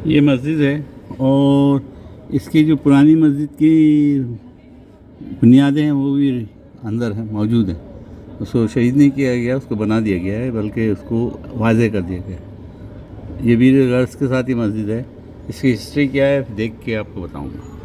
ये मस्जिद है और इसकी जो पुरानी मस्जिद की बुनियादें हैं वो भी अंदर हैं, मौजूद हैं। उसको शहीद नहीं किया गया, उसको बना दिया गया है, बल्कि उसको वाज़े कर दिया गया है। ये भी गर्ल्स के साथ ही मस्जिद है। इसकी हिस्ट्री क्या है देख के आपको बताऊंगा।